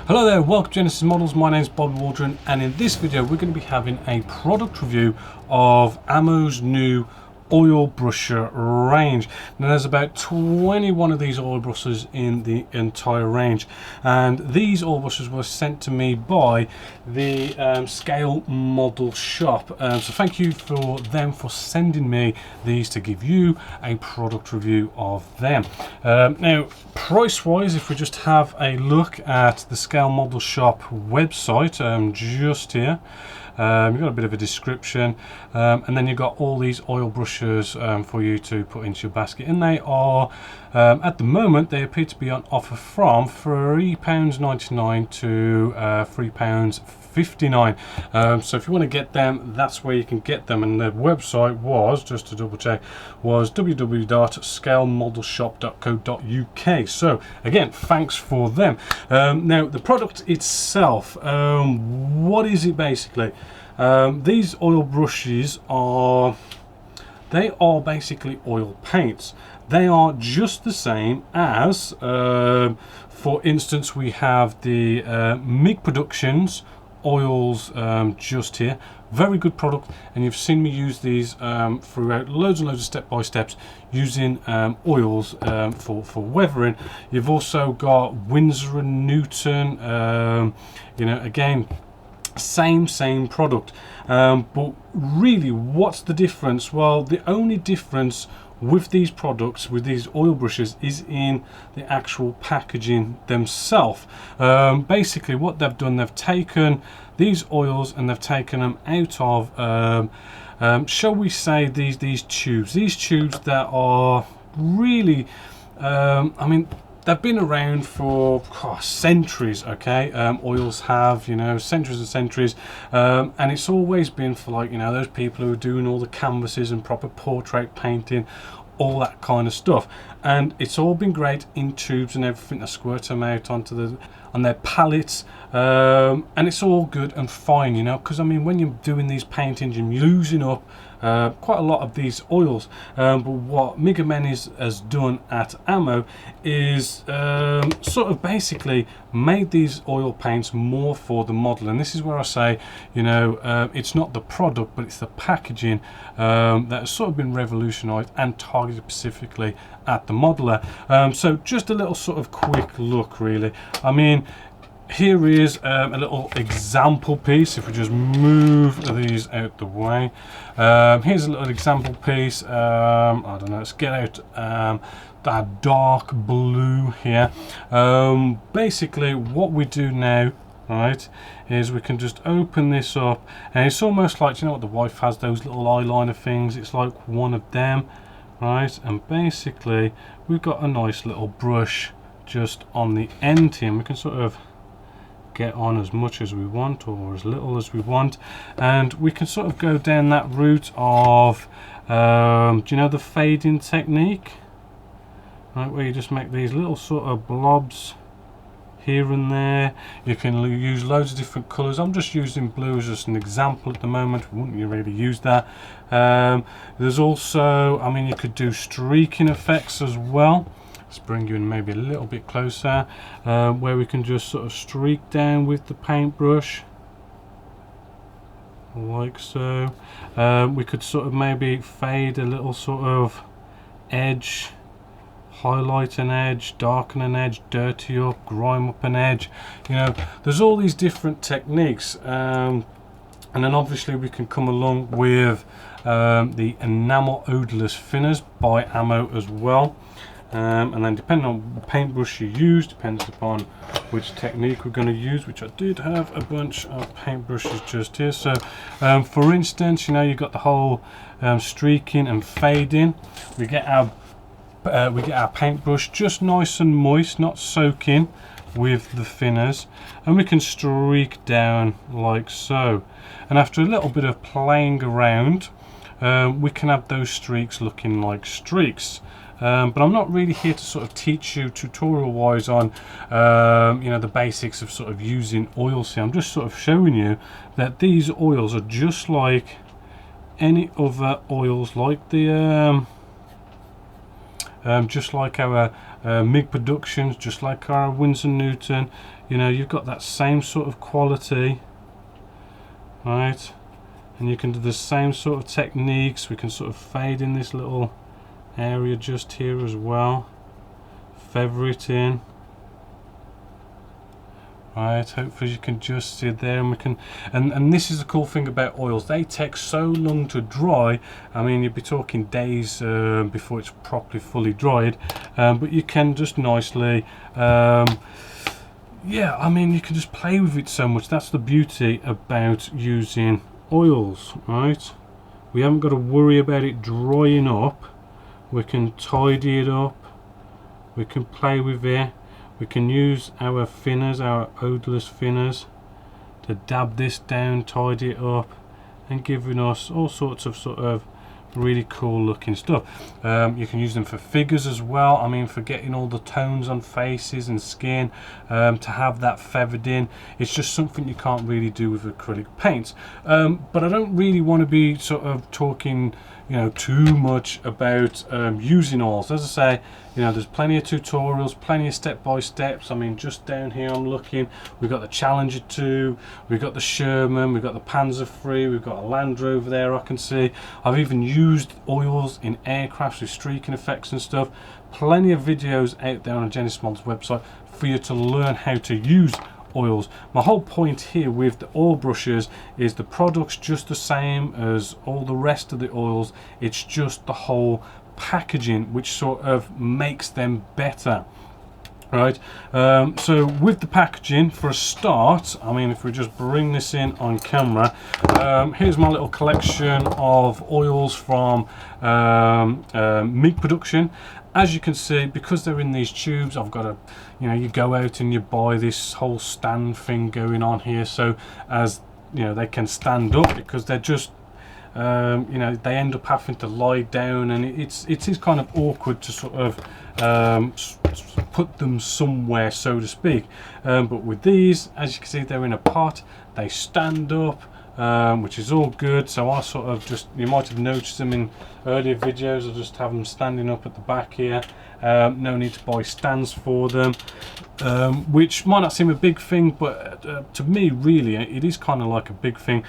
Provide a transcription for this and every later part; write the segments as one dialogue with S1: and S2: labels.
S1: Hello there, welcome to Genesis Models. My name is Bobby Waldron, and in this video we're going to be having a product review of Ammo's new oil brusher range. Now there's about 21 of these oil brushes in the entire range, and these oil brushes were sent to me by the Scale Model Shop. So thank you for them for sending me these to give you a product review of them. Now price wise, if we just have a look at the Scale Model Shop website, just here, you've got a bit of a description, and then you've got all these oil brushes for you to put into your basket, and they are at the moment they appear to be on offer from £3.99 to £3.59. So if you want to get them, that's where you can get them, and the website was, just to double check, was www.scalemodelshop.co.uk. so again, thanks for them. Now the product itself, what is it basically? These oil brushes are basically oil paints. They are just the same as, for instance, we have the MIG Productions oils just here. Very good product, and you've seen me use these throughout loads and loads of step-by-steps using oils for weathering. You've also got Winsor & Newton, you know, again, same product, but really what's the difference? Well, the only difference with these products, with these oil brushes, is in the actual packaging themselves. Basically what they've done, they've taken these oils and they've taken them out of shall we say these tubes that are really I mean, they've been around for centuries, okay? Oils have, you know, centuries and centuries, and it's always been for, like, you know, those people who are doing all the canvases and proper portrait painting, all that kind of stuff. And it's all been great in tubes and everything. They squirt them out on their palettes, and it's all good and fine, you know, because I mean, when you're doing these paintings, you're using up quite a lot of these oils, but what Mega Men has done at Ammo is sort of basically made these oil paints more for the model. And this is where I say, you know, it's not the product, but it's the packaging that has sort of been revolutionized and targeted specifically at the modeler. So just a little sort of quick look, really. I mean, here is a little example piece. If we just move these out the way, here's a little example piece. I don't know, let's get out that dark blue here. Basically what we do now, right, is we can just open this up, and it's almost like, you know what, the wife has those little eyeliner things, it's like one of them, right? And basically we've got a nice little brush just on the end here, and we can sort of get on as much as we want or as little as we want, and we can sort of go down that route of do you know the fading technique, right, where you just make these little sort of blobs here and there. You can use loads of different colors. I'm just using blue as just an example at the moment. Wouldn't you really use that? There's also, I mean, you could do streaking effects as well. Let's bring you in maybe a little bit closer, where we can just sort of streak down with the paintbrush like so. We could sort of maybe fade a little sort of edge, highlight an edge, darken an edge, dirty up, grime up an edge. You know, there's all these different techniques, and then obviously we can come along with the enamel odorless thinners by Ammo as well. And then depending on the paintbrush you use, depends upon which technique we're going to use, which I did have a bunch of paintbrushes just here. So for instance, you know, you've got the whole streaking and fading. We get our paintbrush just nice and moist, not soaking, with the thinners, and we can streak down like so. And after a little bit of playing around, we can have those streaks looking like streaks. But I'm not really here to sort of teach you tutorial wise on you know, the basics of sort of using oils here. I'm just sort of showing you that these oils are just like any other oils, like the just like our MIG productions, just like our Winsor Newton. You know, you've got that same sort of quality, right? And you can do the same sort of techniques. We can sort of fade in this little area just here as well, feather it in, right? Hopefully you can just see there, and we can, and this is the cool thing about oils, they take so long to dry. I mean, you'd be talking days before it's properly fully dried, but you can just nicely yeah, I mean, you can just play with it so much. That's the beauty about using oils, right? We haven't got to worry about it drying up. We can tidy it up, we can play with it, we can use our thinners, our odorless thinners, to dab this down, tidy it up, and giving us all sorts of sort of really cool looking stuff. You can use them for figures as well. I mean, for getting all the tones on faces and skin, to have that feathered in. It's just something you can't really do with acrylic paints. But I don't really want to be sort of talking, you know, too much about using oils. As I say, you know, there's plenty of tutorials, plenty of step-by-steps. I mean, just down here I'm looking, we've got the Challenger 2, we've got the Sherman, we've got the Panzer III, we've got a Land Rover there I can see. I've even used oils in aircrafts with streaking effects and stuff. Plenty of videos out there on Genesis Models website for you to learn how to use oils. My whole point here with the oil brushes is the product's just the same as all the rest of the oils. It's just the whole packaging which sort of makes them better, right? So with the packaging, for a start, I mean, if we just bring this in on camera, here's my little collection of oils from MIG production. As you can see, because they're in these tubes, I've got a, you know, you go out and you buy this whole stand thing going on here, so as you know, they can stand up, because they're just you know, they end up having to lie down, and it is kind of awkward to sort of put them somewhere, so to speak. But with these, as you can see, they're in a pot, they stand up, which is all good. So I sort of just, you might have noticed them in earlier videos, I just have them standing up at the back here. No need to buy stands for them, which might not seem a big thing, but to me really it is kind of like a big thing.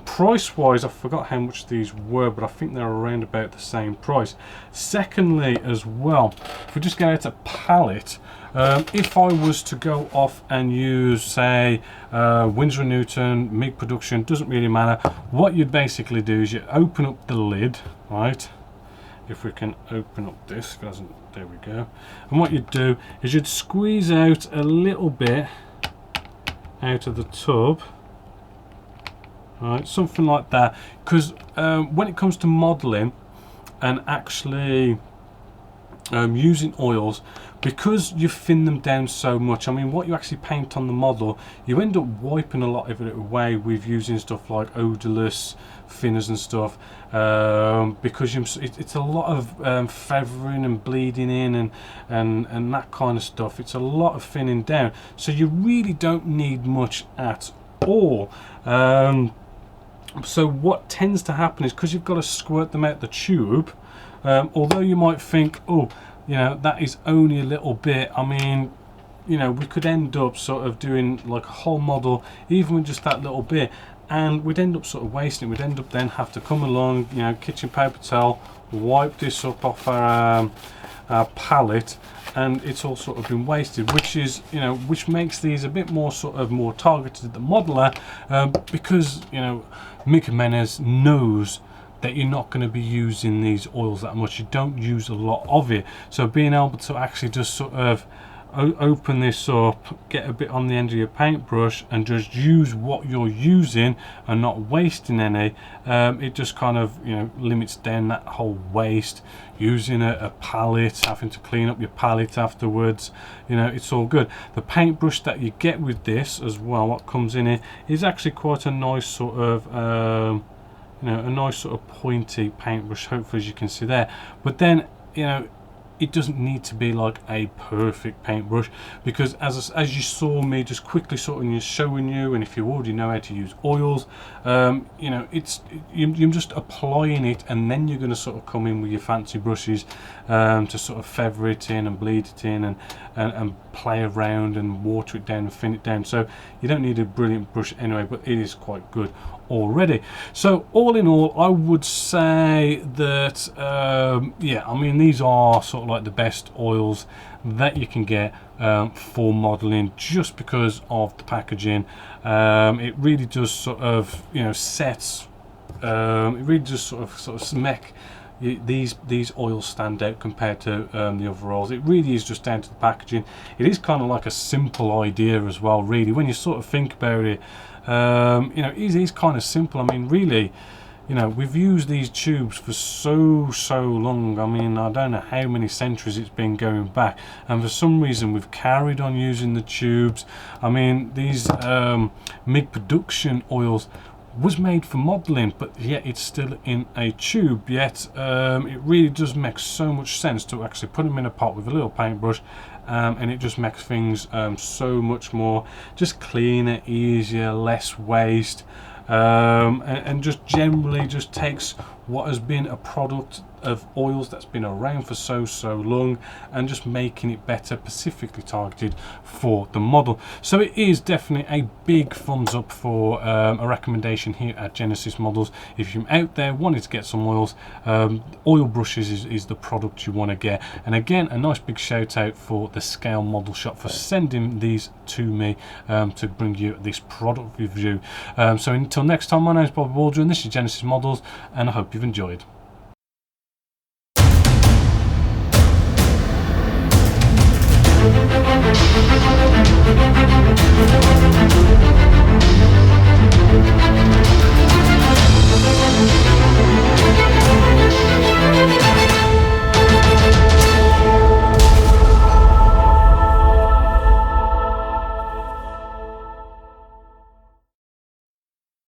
S1: Price wise, I forgot how much these were, but I think they're around about the same price. Secondly as well, if we just get out a palette, if I was to go off and use, say, Winsor & Newton, MIG production, doesn't really matter, what you basically do is you open up the lid, right? If we can open up this, if it hasn't, there we go. And what you'd do is you'd squeeze out a little bit out of the tub, right, something like that, because when it comes to modeling and actually using oils, because you thin them down so much, I mean, what you actually paint on the model, you end up wiping a lot of it away with using stuff like odorless thinners and stuff, because it's a lot of feathering and bleeding in and that kind of stuff. It's a lot of thinning down, so you really don't need much at all. So what tends to happen is, because you've got to squirt them out the tube, although you might think, oh, you know, that is only a little bit, I mean, you know, we could end up sort of doing like a whole model even with just that little bit, and we'd end up sort of wasting it. We'd end up then have to come along, you know, kitchen paper towel, wipe this up off our palette, and it's all sort of been wasted, which is, you know, which makes these a bit more sort of more targeted at the modeler, because, you know, Mick Menes knows that you're not going to be using these oils that much. You don't use a lot of it, so being able to actually just sort of open this up, get a bit on the end of your paintbrush and just use what you're using and not wasting any, it just kind of, you know, limits down that whole waste. Using a palette, having to clean up your palette afterwards, you know, it's all good. The paintbrush that you get with this as well, what comes in it, is actually quite a nice sort of you know, a nice sort of pointy paintbrush, hopefully, as you can see there. But then, you know, it doesn't need to be like a perfect paintbrush, because as you saw me just quickly sort of showing you, and if you already know how to use oils, you know, you're just applying it, and then you're going to sort of come in with your fancy brushes to sort of feather it in and bleed it in and play around and water it down and thin it down. So you don't need a brilliant brush anyway, but it is quite good already. So all in all, I would say that yeah, I mean, these are sort of like the best oils that you can get for modeling, just because of the packaging. It really does sort of, you know, sets, it really just sort of make these oils stand out compared to the other oils. It really is just down to the packaging. It is kind of like a simple idea as well, really, when you sort of think about it. You know, it is kind of simple. I mean, really, you know, we've used these tubes for so long. I mean, I don't know how many centuries it's been going back, and for some reason we've carried on using the tubes. I mean, these MIG production oils was made for modeling, but yet it's still in a tube. Yet it really does make so much sense to actually put them in a pot with a little paintbrush, and it just makes things so much more just cleaner, easier, less waste, and just generally just takes what has been a product of oils that's been around for so long and just making it better, specifically targeted for the model. So it is definitely a big thumbs up for a recommendation here at Genesis Models. If you're out there wanting to get some oils, oil brushes is the product you want to get. And again, a nice big shout out for the Scale Model Shop for sending these to me to bring you this product review. So until next time, my name is Bob Waldron, this is Genesis Models, and I hope you've enjoyed.